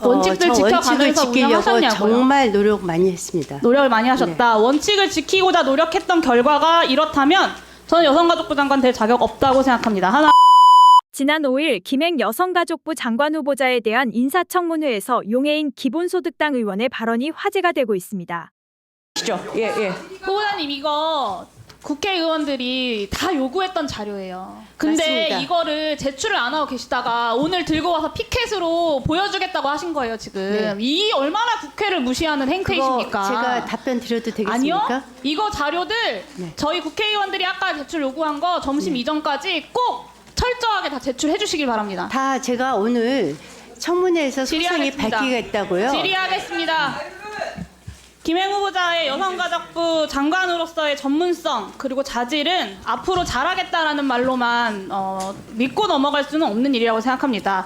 원칙들 저 지켜가면서 원칙을 지키려고 운영하셨냐고요? 정말 노력 많이 했습니다. 노력을 많이 하셨다. 네. 원칙을 지키고자 노력했던 결과가 이렇다면 저는 여성가족부 장관 될 자격 없다고 생각합니다. 하나. 지난 5일 김행 여성가족부 장관 후보자에 대한 인사청문회에서 용해인 기본소득당 의원의 발언이 화제가 되고 있습니다. 예. 후보자님 이거 국회의원들이 다 요구했던 자료예요. 근데 맞습니다. 이거를 제출을 안 하고 계시다가 오늘 들고 와서 피켓으로 보여주겠다고 하신 거예요 지금. 네. 이 얼마나 국회를 무시하는 그거 행태이십니까? 제가 답변 드려도 되겠습니까? 아니요. 이거 자료들 네. 저희 국회의원들이 아까 제출 요구한 거 점심 이전까지 꼭 철저하게 다 제출해 주시길 바랍니다. 다 제가 오늘 청문회에서 소상히 질의하겠습니다. 밝히겠다고요. 질의하겠습니다. 김행 후보자의 여성가족부 장관으로서의 전문성 그리고 자질은 앞으로 잘하겠다라는 말로만 믿고 넘어갈 수는 없는 일이라고 생각합니다.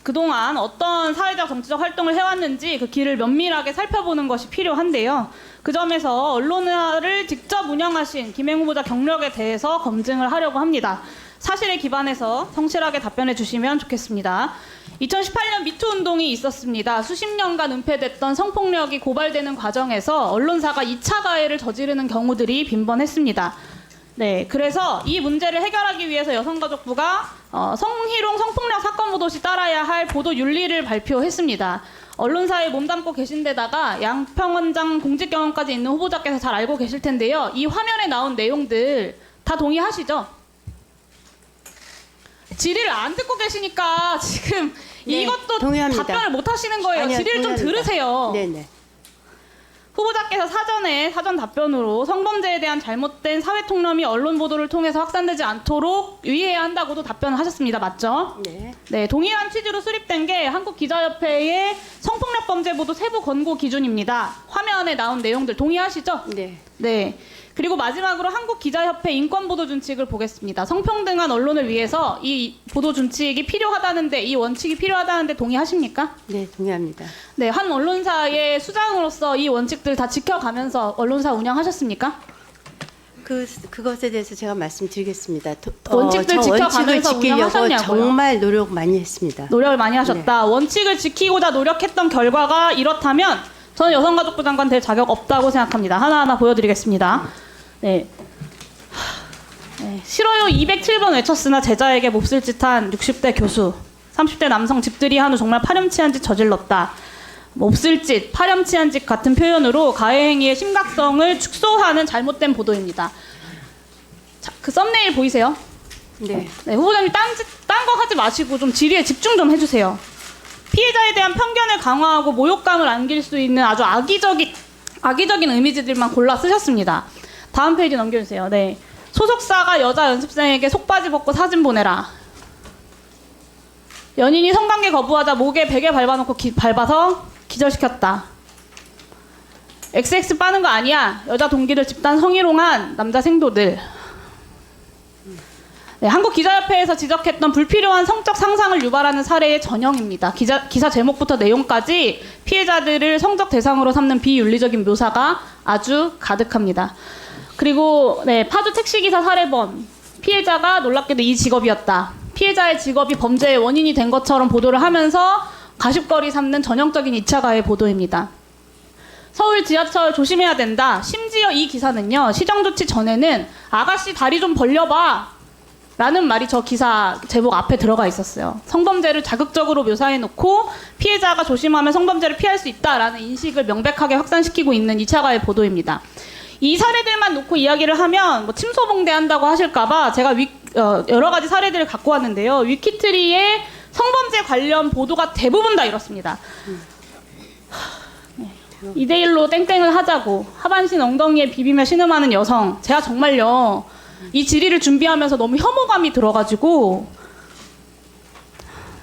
그동안 어떤 사회적 정치적 활동을 해왔는지 그 길을 면밀하게 살펴보는 것이 필요한데요. 그 점에서 언론을 직접 운영하신 김행 후보자 경력에 대해서 검증을 하려고 합니다. 사실에 기반해서 성실하게 답변해 주시면 좋겠습니다. 2018년 미투 운동이 있었습니다. 수십 년간 은폐됐던 성폭력이 고발되는 과정에서 언론사가 2차 가해를 저지르는 경우들이 빈번했습니다. 네, 그래서 이 문제를 해결하기 위해서 여성가족부가 성희롱 성폭력 사건 보도 시 따라야 할 보도 윤리를 발표했습니다. 언론사에 몸담고 계신 데다가 양평원장 공직 경험까지 있는 후보자께서 잘 알고 계실 텐데요. 이 화면에 나온 내용들 다 동의하시죠? 질의를 안 듣고 계시니까 지금 네, 이것도 동의합니다. 답변을 못 하시는 거예요. 아니요, 질의를 좀 동의합니다. 들으세요. 네네. 후보자께서 사전 답변으로 성범죄에 대한 잘못된 사회 통념이 언론 보도를 통해서 확산되지 않도록 유의해야 한다고도 답변을 하셨습니다. 맞죠? 네. 네, 동일한 취지로 수립된 게 한국기자협회의 성폭력 범죄 보도 세부 권고 기준입니다. 화면에 나온 내용들 동의하시죠? 네. 네. 그리고 마지막으로 한국기자협회 인권보도준칙을 보겠습니다. 성평등한 언론을 위해서 이 보도준칙이 필요하다는데, 이 원칙이 필요하다는데 동의하십니까? 네, 동의합니다. 네, 한 언론사의 수장으로서 이 원칙들 다 지켜가면서 언론사 운영하셨습니까? 그것에 대해서 제가 말씀드리겠습니다. 원칙들 저 지켜가면서 원칙을 지키려고 운영하셨냐고요? 정말 노력 많이 했습니다. 노력을 많이 하셨다. 원칙을 지키고자 노력했던 결과가 이렇다면 저는 여성가족부 장관 될 자격 없다고 생각합니다. 하나하나 보여드리겠습니다. 네. 싫어요 207번 외쳤으나 제자에게 몹쓸 짓한 60대 교수, 30대 남성 집들이 한후 정말 파렴치한 짓 저질렀다. 몹쓸 짓, 파렴치한 짓 같은 표현으로 가해 행위의 심각성을 축소하는 잘못된 보도입니다. 자, 그 썸네일 보이세요? 네. 네, 후보자님 딴 거 하지 마시고 좀 질의에 집중 좀 해주세요. 피해자에 대한 편견을 강화하고 모욕감을 안길 수 있는 아주 악의적인 이미지들만 골라 쓰셨습니다. 다음 페이지 넘겨주세요. 네, 소속사가 여자 연습생에게 속바지 벗고 사진 보내라. 연인이 성관계 거부하자 목에 베개 밟아놓고 밟아서 기절시켰다. XX 빠는 거 아니야. 여자 동기들 집단 성희롱한 남자 생도들. 네, 한국기자협회에서 지적했던 불필요한 성적 상상을 유발하는 사례의 전형입니다. 기사 제목부터 내용까지 피해자들을 성적 대상으로 삼는 비윤리적인 묘사가 아주 가득합니다. 그리고 네, 파주 택시기사 사례범. 피해자가 놀랍게도 이 직업이었다. 피해자의 직업이 범죄의 원인이 된 것처럼 보도를 하면서 가십거리 삼는 전형적인 2차 가해 보도입니다. 서울 지하철 조심해야 된다. 심지어 이 기사는요, 시정조치 전에는 아가씨 다리 좀 벌려봐 라는 말이 저 기사 제목 앞에 들어가 있었어요. 성범죄를 자극적으로 묘사해놓고 피해자가 조심하면 성범죄를 피할 수 있다라는 인식을 명백하게 확산시키고 있는 2차 가해 보도입니다. 이 사례들만 놓고 이야기를 하면 침소봉대한다고 하실까봐 제가 여러 가지 사례들을 갖고 왔는데요. 위키트리의 성범죄 관련 보도가 대부분 다 이렇습니다. 2대1로 땡땡을 하자고 하반신 엉덩이에 비비며 신음하는 여성. 제가 정말요 이 질의를 준비하면서 너무 혐오감이 들어가지고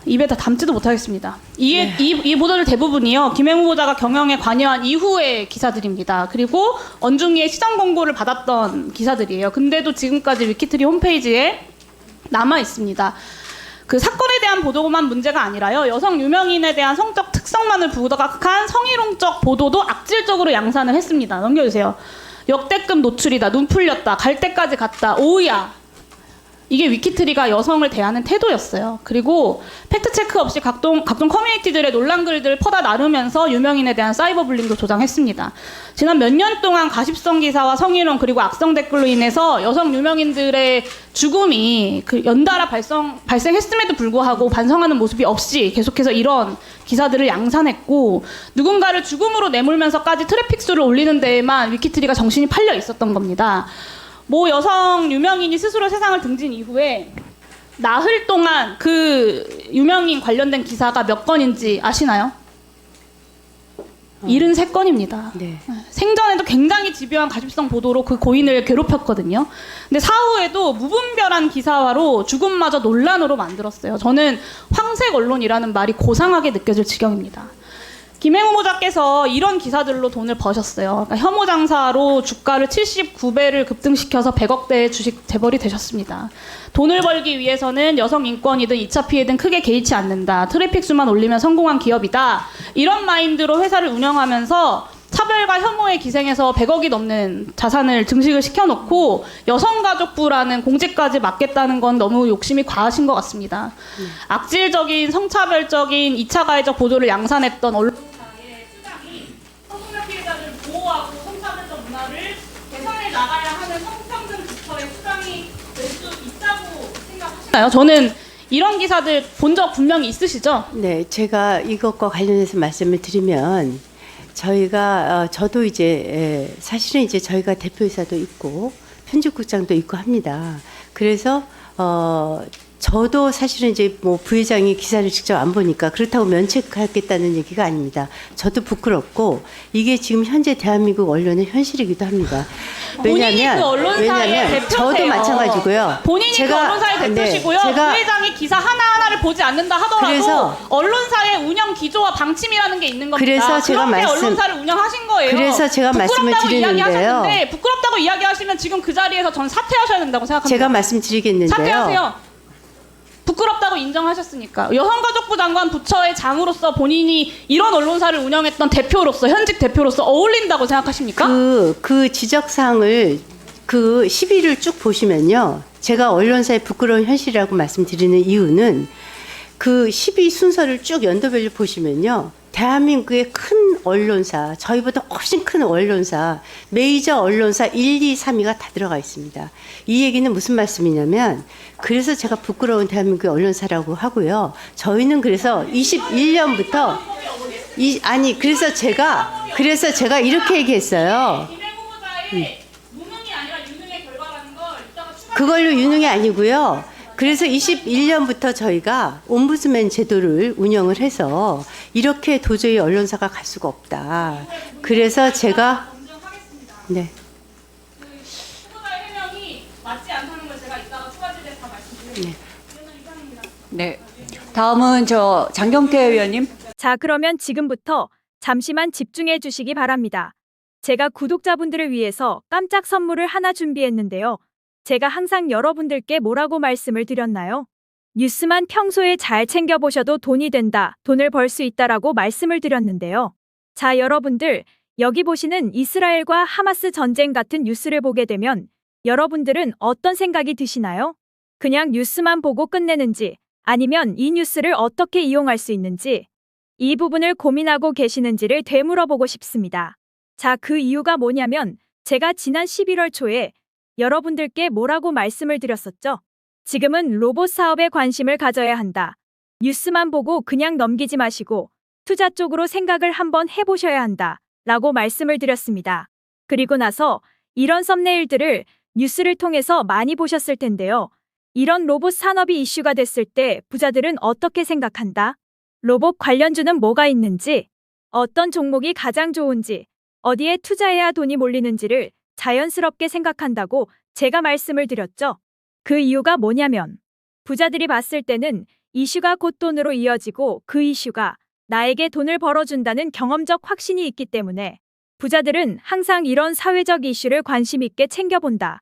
입에 다 담지도 못하겠습니다. 이 보도들 대부분이요, 김행 후보자가 경영에 관여한 이후의 기사들입니다. 그리고 언중이의 시장 공고를 받았던 기사들이에요. 근데도 지금까지 위키트리 홈페이지에 남아 있습니다. 그 사건에 대한 보도만 문제가 아니라요, 여성 유명인에 대한 성적 특성만을 부각한 성희롱적 보도도 악질적으로 양산을 했습니다. 넘겨주세요. 역대급 노출이다. 눈 풀렸다. 갈 때까지 갔다. 오우야. 이게 위키트리가 여성을 대하는 태도였어요. 그리고 팩트체크 없이 각종 커뮤니티들의 논란 글들을 퍼다 나르면서 유명인에 대한 사이버 불링도 조장했습니다. 지난 몇 년 동안 가십성 기사와 성희롱 그리고 악성 댓글로 인해서 여성 유명인들의 죽음이 연달아 발생했음에도 불구하고 반성하는 모습이 없이 계속해서 이런 기사들을 양산했고, 누군가를 죽음으로 내몰면서까지 트래픽 수를 올리는 데에만 위키트리가 정신이 팔려 있었던 겁니다. 모 여성 유명인이 스스로 세상을 등진 이후에 나흘 동안 그 유명인 관련된 기사가 몇 건인지 아시나요? 73건입니다. 네. 생전에도 굉장히 집요한 가십성 보도로 그 고인을 괴롭혔거든요. 근데 사후에도 무분별한 기사화로 죽음마저 논란으로 만들었어요. 저는 황색 언론이라는 말이 고상하게 느껴질 지경입니다. 김행 후보자께서 이런 기사들로 돈을 버셨어요. 그러니까 혐오 장사로 주가를 79배를 급등시켜서 100억대의 주식 재벌이 되셨습니다. 돈을 벌기 위해서는 여성 인권이든 2차 피해든 크게 개의치 않는다. 트래픽 수만 올리면 성공한 기업이다. 이런 마인드로 회사를 운영하면서 차별과 혐오에 기생해서 100억이 넘는 자산을 증식을 시켜놓고 여성가족부라는 공직까지 맡겠다는 건 너무 욕심이 과하신 것 같습니다. 악질적인 성차별적인 2차 가해적 보도를 양산했던 언론사의 수장이 성폭력 피해자들을 보호하고 성차별적 문화를 개선해 나가야 하는 성평등 부처의 수장이 될 수 있다고 생각하시나요? 저는 이런 기사들 본 적 분명히 있으시죠? 네, 제가 이것과 관련해서 말씀을 드리면 저희가 저도 이제 사실은 이제 저희가 대표이사도 있고 편집국장도 있고 합니다. 그래서 저도 사실은 이제 뭐 부회장이 기사를 직접 안 보니까 그렇다고 면책하겠다는 얘기가 아닙니다. 저도 부끄럽고 이게 지금 현재 대한민국 언론의 현실이기도 합니다. 본인이 그 언론사의 대표세요. 저도 마찬가지고요. 본인이 그 언론사의 대표시고요. 부회장이 기사 하나하나를 보지 않는다 하더라도 그래서 언론사의 운영 기조와 방침이라는 게 있는 겁니다. 그래서 제가 그렇게 언론사를 운영하신 거예요. 그래서 제가 말씀을 드리는데요. 이야기하셨는데 부끄럽다고 이야기하시면 지금 그 자리에서 전 사퇴하셔야 된다고 생각합니다. 제가 말씀드리겠는데요. 사퇴하세요. 부끄럽다고 인정하셨으니까. 여성가족부 장관 부처의 장으로서 본인이 이런 언론사를 운영했던 대표로서, 현직 대표로서 어울린다고 생각하십니까? 그 지적사항을 그 시비를 쭉 보시면요. 제가 언론사의 부끄러운 현실이라고 말씀드리는 이유는 그 시비 순서를 쭉 연도별로 보시면요. 대한민국의 큰 언론사, 저희보다 훨씬 큰 언론사, 메이저 언론사 1, 2, 3위가 다 들어가 있습니다. 이 얘기는 무슨 말씀이냐면 그래서 제가 부끄러운 대한민국의 언론사라고 하고요. 저희는 그래서 21년부터 그래서 제가 이렇게 얘기했어요. 김행 후보자의 무능이 아니라 유능의 결과라는 걸 이따가 추가. 그걸로 유능이 아니고요. 그래서 21년부터 저희가 옴부드맨 제도를 운영을 해서 이렇게 도저히 언론사가 갈 수가 없다. 그래서 제가 네. 후보자의 해명이 맞지 않다는 걸 제가 이따가 추가 질의에서 다 말씀드리겠습니다. 네. 다음은 장경태 의원님. 자, 그러면 지금부터 잠시만 집중해 주시기 바랍니다. 제가 구독자분들을 위해서 깜짝 선물을 하나 준비했는데요. 제가 항상 여러분들께 뭐라고 말씀을 드렸나요? 뉴스만 평소에 잘 챙겨보셔도 돈이 된다, 돈을 벌 수 있다라고 말씀을 드렸는데요. 자, 여러분들, 여기 보시는 이스라엘과 하마스 전쟁 같은 뉴스를 보게 되면 여러분들은 어떤 생각이 드시나요? 그냥 뉴스만 보고 끝내는지, 아니면 이 뉴스를 어떻게 이용할 수 있는지, 이 부분을 고민하고 계시는지를 되물어보고 싶습니다. 자, 그 이유가 뭐냐면 제가 지난 11월 초에 여러분들께 뭐라고 말씀을 드렸었죠? 지금은 로봇 사업에 관심을 가져야 한다. 뉴스만 보고 그냥 넘기지 마시고 투자 쪽으로 생각을 한번 해보셔야 한다. 라고 말씀을 드렸습니다. 그리고 나서 이런 썸네일들을 뉴스를 통해서 많이 보셨을 텐데요. 이런 로봇 산업이 이슈가 됐을 때 부자들은 어떻게 생각한다? 로봇 관련주는 뭐가 있는지, 어떤 종목이 가장 좋은지, 어디에 투자해야 돈이 몰리는지를 자연스럽게 생각한다고 제가 말씀을 드렸죠. 그 이유가 뭐냐면 부자들이 봤을 때는 이슈가 곧 돈으로 이어지고 그 이슈가 나에게 돈을 벌어준다는 경험적 확신이 있기 때문에 부자들은 항상 이런 사회적 이슈를 관심 있게 챙겨본다.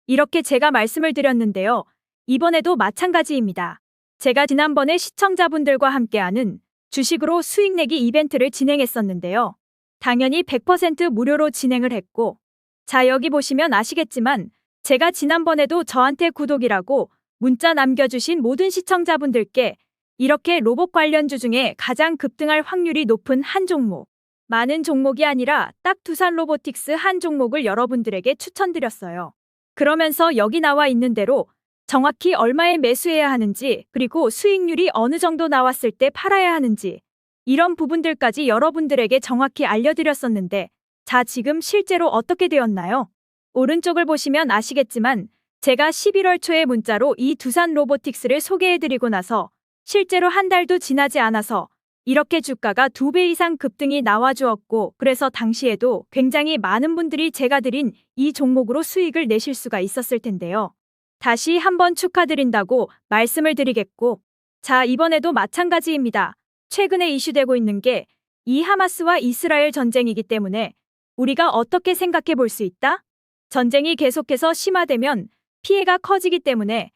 이렇게 제가 말씀을 드렸는데요. 이번에도 마찬가지입니다. 제가 지난번에 시청자분들과 함께하는 주식으로 수익 내기 이벤트를 진행했었는데요. 당연히 100% 무료로 진행을 했고, 자, 여기 보시면 아시겠지만 제가 지난번에도 저한테 구독이라고 문자 남겨주신 모든 시청자분들께 이렇게 로봇 관련주 중에 가장 급등할 확률이 높은 한 종목, 많은 종목이 아니라 딱 두산 로보틱스 한 종목을 여러분들에게 추천드렸어요. 그러면서 여기 나와 있는 대로 정확히 얼마에 매수해야 하는지, 그리고 수익률이 어느 정도 나왔을 때 팔아야 하는지, 이런 부분들까지 여러분들에게 정확히 알려드렸었는데, 자, 지금 실제로 어떻게 되었나요? 오른쪽을 보시면 아시겠지만 제가 11월 초에 문자로 이 두산 로보틱스를 소개해드리고 나서 실제로 한 달도 지나지 않아서 이렇게 주가가 2배 이상 급등이 나와주었고, 그래서 당시에도 굉장히 많은 분들이 제가 드린 이 종목으로 수익을 내실 수가 있었을 텐데요. 다시 한번 축하드린다고 말씀을 드리겠고, 자, 이번에도 마찬가지입니다. 최근에 이슈되고 있는 게 이 하마스와 이스라엘 전쟁이기 때문에 우리가 어떻게 생각해 볼 수 있다? 전쟁이 계속해서 심화되면 피해가 커지기 때문에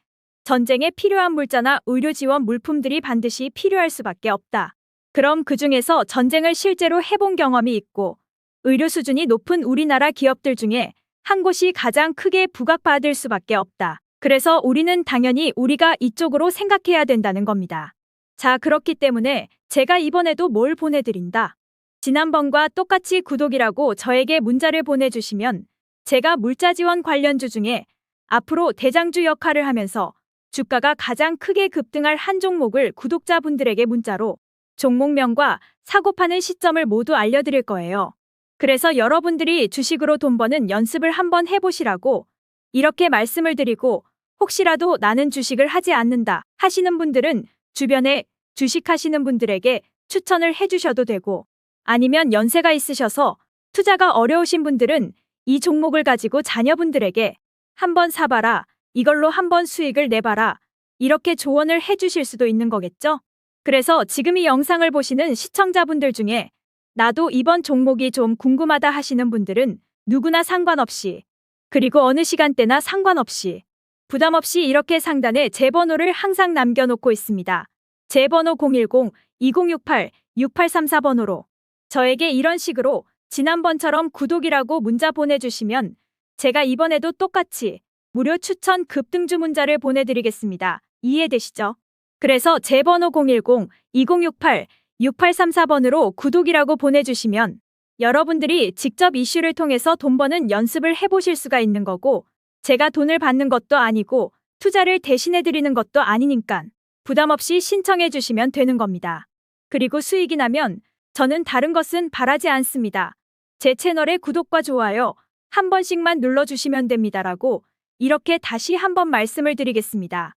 전쟁에 필요한 물자나 의료 지원 물품들이 반드시 필요할 수밖에 없다. 그럼 그중에서 전쟁을 실제로 해본 경험이 있고 의료 수준이 높은 우리나라 기업들 중에 한 곳이 가장 크게 부각받을 수밖에 없다. 그래서 우리는 당연히 우리가 이쪽으로 생각해야 된다는 겁니다. 자, 그렇기 때문에 제가 이번에도 뭘 보내드린다. 지난번과 똑같이 구독이라고 저에게 문자를 보내주시면 제가 물자 지원 관련주 중에 앞으로 대장주 역할을 하면서 주가가 가장 크게 급등할 한 종목을 구독자분들에게 문자로 종목명과 사고 파는 시점을 모두 알려드릴 거예요. 그래서 여러분들이 주식으로 돈 버는 연습을 한번 해보시라고 이렇게 말씀을 드리고, 혹시라도 나는 주식을 하지 않는다 하시는 분들은 주변에 주식하시는 분들에게 추천을 해주셔도 되고, 아니면 연세가 있으셔서 투자가 어려우신 분들은 이 종목을 가지고 자녀분들에게 한번 사봐라, 이걸로 한번 수익을 내봐라, 이렇게 조언을 해주실 수도 있는 거겠죠? 그래서 지금 이 영상을 보시는 시청자분들 중에 나도 이번 종목이 좀 궁금하다 하시는 분들은 누구나 상관없이, 그리고 어느 시간대나 상관없이 부담 없이 이렇게 상단에 제 번호를 항상 남겨놓고 있습니다. 제 번호 010-2068-6834번호로 저에게 이런 식으로 지난번처럼 구독이라고 문자 보내주시면 제가 이번에도 똑같이 무료 추천 급등주 문자를 보내드리겠습니다. 이해되시죠? 그래서 제 번호 010-2068-6834번으로 구독이라고 보내주시면 여러분들이 직접 이슈를 통해서 돈 버는 연습을 해보실 수가 있는 거고, 제가 돈을 받는 것도 아니고 투자를 대신해드리는 것도 아니니까 부담 없이 신청해 주시면 되는 겁니다. 그리고 수익이 나면 저는 다른 것은 바라지 않습니다. 제 채널의 구독과 좋아요 한 번씩만 눌러주시면 됩니다라고 이렇게 다시 한번 말씀을 드리겠습니다.